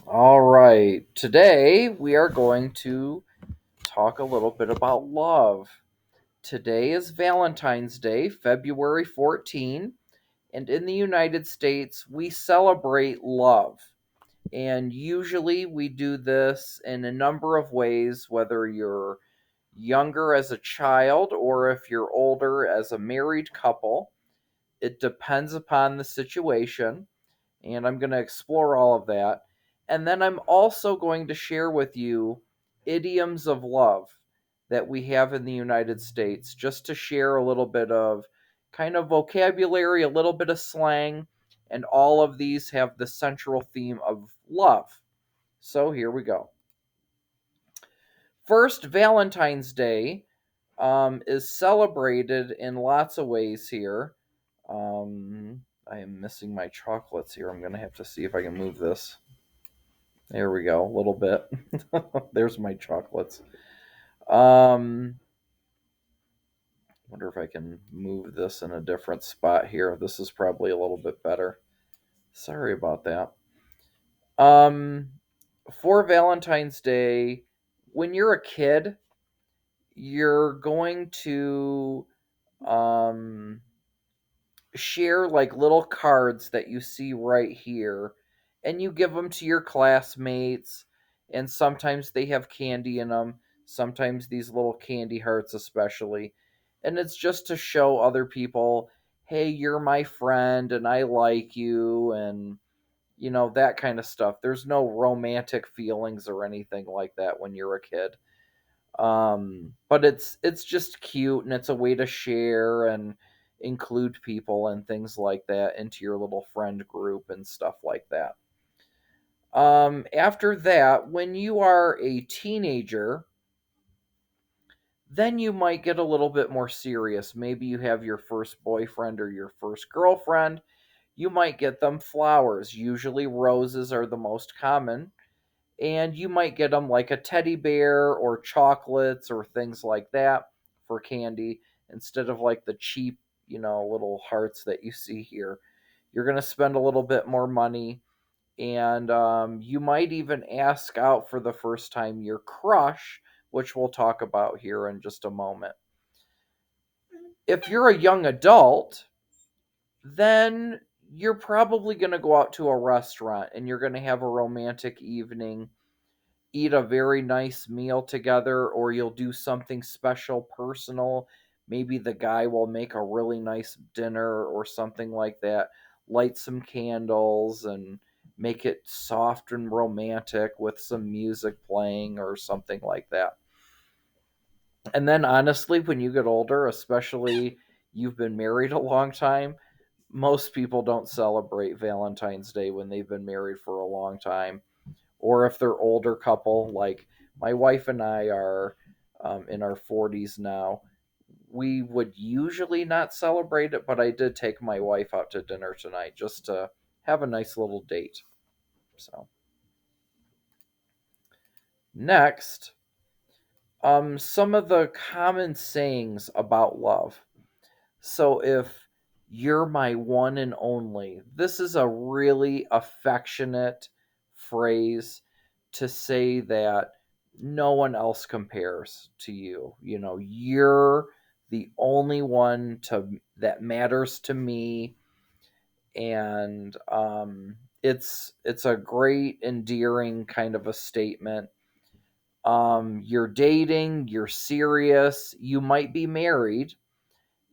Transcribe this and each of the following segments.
All right. Today we are going to talk a little bit about love. Today is Valentine's Day, February 14, and in the United States we celebrate love. And usually we do this in a number of ways, whether you're younger as a child or if you're older as a married couple. It depends upon the situation, and I'm going to explore all of that. And then I'm also going to share with you idioms of love that we have in the United States, just to share a little bit of kind of vocabulary, a little bit of slang, and all of these have the central theme of love. So here we go. First, Valentine's Day is celebrated in lots of ways here. I am missing my chocolates here. I'm going to have to see if I can move this. There we go, a little bit. There's my chocolates. Um, wonder if I can move this in a different spot here. This is probably a little bit better. Sorry about that. Um, for Valentine's Day, when you're a kid, you're going to um share like little cards that you see right here, and you give them to your classmates, and sometimes they have candy in them, sometimes these little candy hearts especially, and it's just to show other people, hey, you're my friend and I like you, and that kind of stuff. There's no romantic feelings or anything like that when you're a kid. But it's just cute, and it's a way to share and include people and things like that into your little friend group and stuff like that. After that, when you are a teenager, then you might get a little bit more serious. Maybe you have your first boyfriend or your first girlfriend. You might get them flowers. Usually roses are the most common, and you might get them like a teddy bear or chocolates or things like that for candy, instead of like the cheap, little hearts that you see here. You're going to spend a little bit more money, and you might even ask out for the first time your crush, which we'll talk about here in just a moment. If you're a young adult, then you're probably going to go out to a restaurant and you're going to have a romantic evening, eat a very nice meal together, or you'll do something special, personal. Maybe the guy will make a really nice dinner or something like that, light some candles and make it soft and romantic with some music playing or something like that. And then, honestly, when you get older, especially you've been married a long time, most people don't celebrate Valentine's Day when they've been married for a long time, or if they're older couple, like my wife and I are in our 40s now. We would usually not celebrate it, but I did take my wife out to dinner tonight just to have a nice little date. So next, some of the common sayings about love. So if you're my one and only, this is a really affectionate phrase to say that no one else compares to you. You're the only one that matters to me, and it's a great endearing kind of a statement. You're dating, you're serious, you might be married,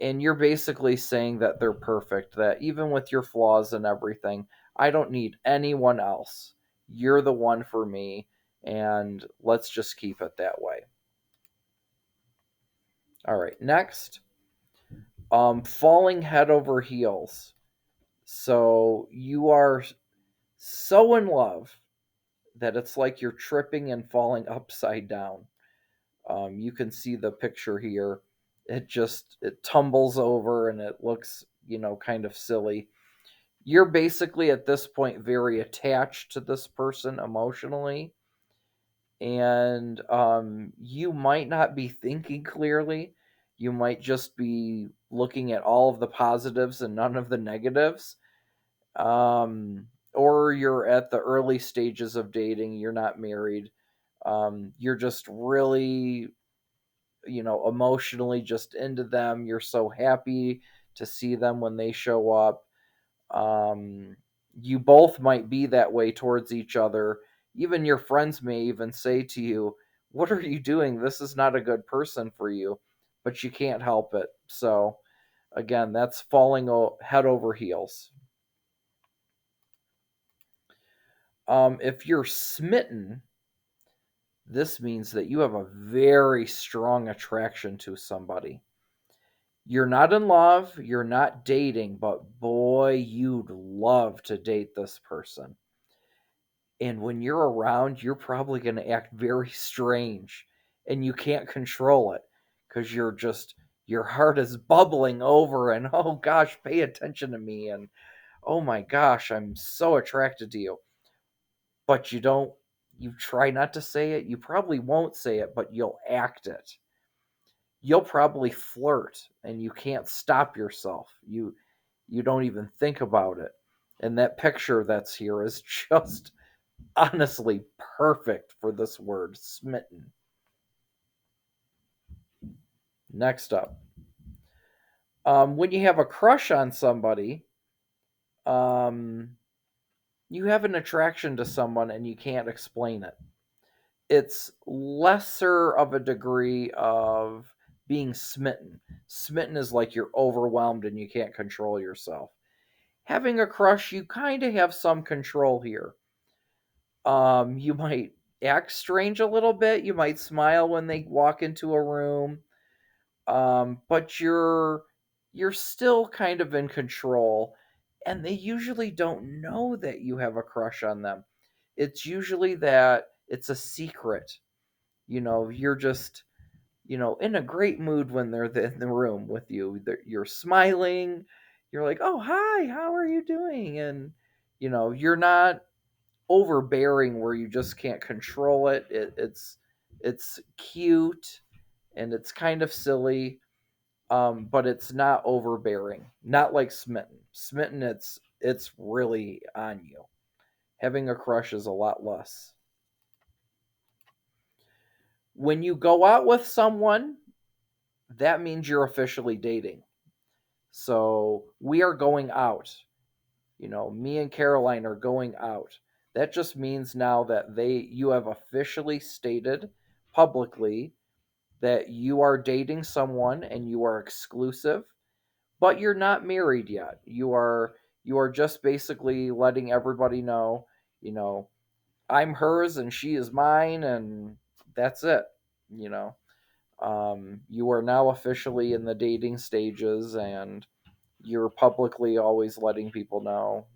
and you're basically saying that they're perfect, that even with your flaws and everything, I don't need anyone else. You're the one for me, and let's just keep it that way. All right, next, falling head over heels. So you are so in love that it's like you're tripping and falling upside down. You can see the picture here. It tumbles over and it looks, kind of silly. You're basically at this point very attached to this person emotionally, and you might not be thinking clearly. You might just be looking at all of the positives and none of the negatives. or you're at the early stages of dating, you're not married, you're just really, emotionally just into them. You're so happy to see them when they show up. Um, you both might be that way towards each other. Even your friends may even say to you, "What are you doing? This is not a good person for you," but you can't help it. So, again, that's falling head over heels. If you're smitten, this means that you have a very strong attraction to somebody. You're not in love, you're not dating, but boy, you'd love to date this person. And when you're around, you're probably going to act very strange and you can't control it because your heart is bubbling over and, oh gosh, pay attention to me. And oh my gosh, I'm so attracted to you. But you try not to say it. You probably won't say it, but you'll act it. You'll probably flirt and you can't stop yourself. You don't even think about it. And that picture that's here is just honestly perfect for this word, smitten. Next up, when you have a crush on somebody, um, you have an attraction to someone and you can't explain it. It's lesser of a degree of being smitten. Smitten is like you're overwhelmed and you can't control yourself. Having a crush, you kind of have some control here. You might act strange a little bit. You might smile when they walk into a room, but you're still kind of in control, and they usually don't know that you have a crush on them. It's usually that it's a secret. You're just in a great mood when they're in the room with you. You're smiling. You're like, "Oh, hi, how are you doing?" And you're not overbearing where you just can't control it. It's cute and it's kind of silly, but it's not overbearing. Not like smitten. Smitten, it's really on you. Having a crush is a lot less. When you go out with someone, that means you're officially dating. So we are going out. Me and Caroline are going out. That just means now that you have officially stated publicly that you are dating someone and you are exclusive, but you're not married yet. You are just basically letting everybody know, you know, I'm hers and she is mine and that's it, you know. You are now officially in the dating stages and you're publicly always letting people know,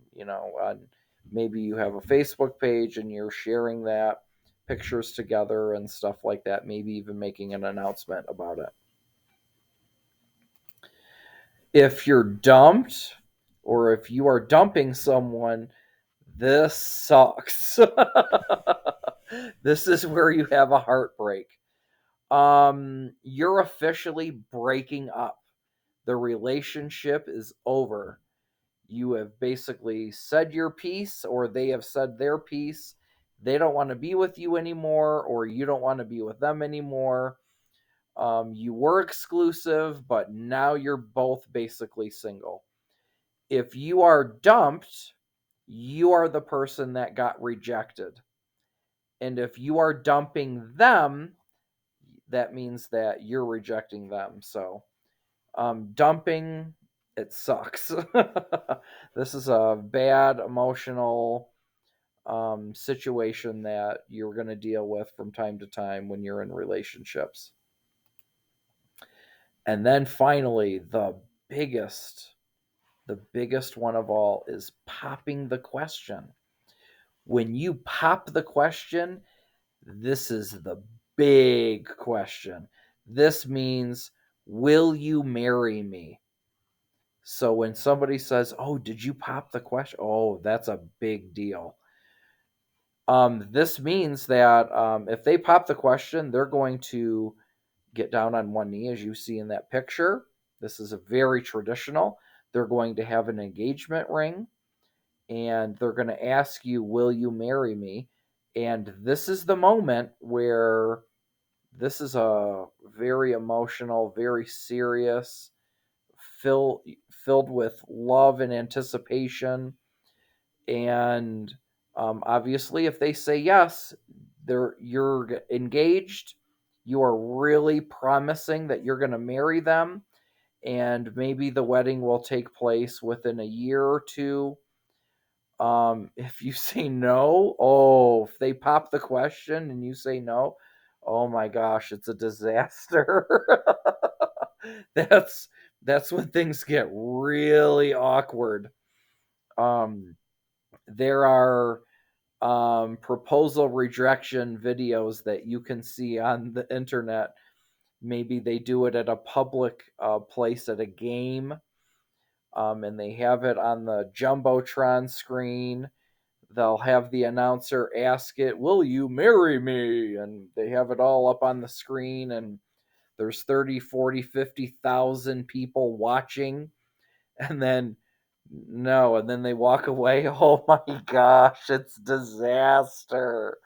maybe you have a Facebook page and you're sharing that pictures together and stuff like that, maybe even making an announcement about it. If you're dumped or if you are dumping someone, this sucks. This is where you have a heartbreak. You're officially breaking up. The relationship is over. You have basically said your piece, or they have said their piece. They don't want to be with you anymore, or you don't want to be with them anymore. You were exclusive, but now you're both basically single. If you are dumped, you are the person that got rejected. And if you are dumping them, that means that you're rejecting them. So, dumping, it sucks. This is a bad emotional situation that you're going to deal with from time to time when you're in relationships. And then finally, biggest, the biggest one of all is popping the question. When you pop the question, this is the big question. This means, will you marry me? So when somebody says, "Oh, did you pop the question?" Oh, that's a big deal. This means that if they pop the question, they're going to get down on one knee, as you see in that picture. This is a very traditional. They're going to have an engagement ring, and they're going to ask you, will you marry me? And this is the moment where this is a very emotional, very serious, fill, filled with love and anticipation. And obviously, if they say yes, you're engaged. You are really promising that you're going to marry them, and maybe the wedding will take place within a year or two. If you say no, oh, if they pop the question and you say no, oh my gosh, it's a disaster. that's that's when things get really awkward. Um, there are proposal rejection videos that you can see on the internet. Maybe they do it at a public place at a game, and they have it on the jumbotron screen. They'll have the announcer ask it, will you marry me? And they have it all up on the screen, and there's 30, 40, 50,000 people watching, and then no, and then they walk away. Oh my gosh, it's disaster.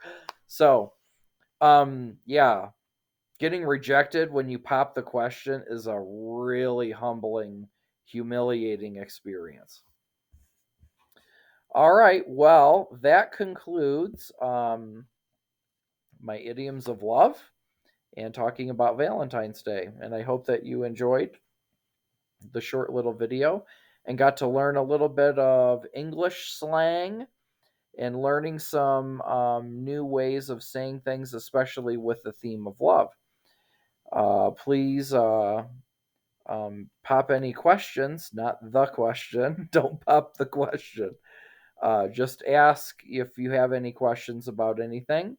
So, yeah, getting rejected when you pop the question is a really humbling, humiliating experience. All right, well, that concludes my idioms of love and talking about Valentine's Day. And I hope that you enjoyed the short little video and got to learn a little bit of English slang and learning some new ways of saying things, especially with the theme of love. Please pop any questions, not the question. Don't pop the question. Just ask if you have any questions about anything.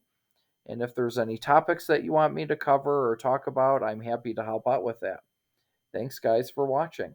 And if there's any topics that you want me to cover or talk about, I'm happy to help out with that. Thanks, guys, for watching.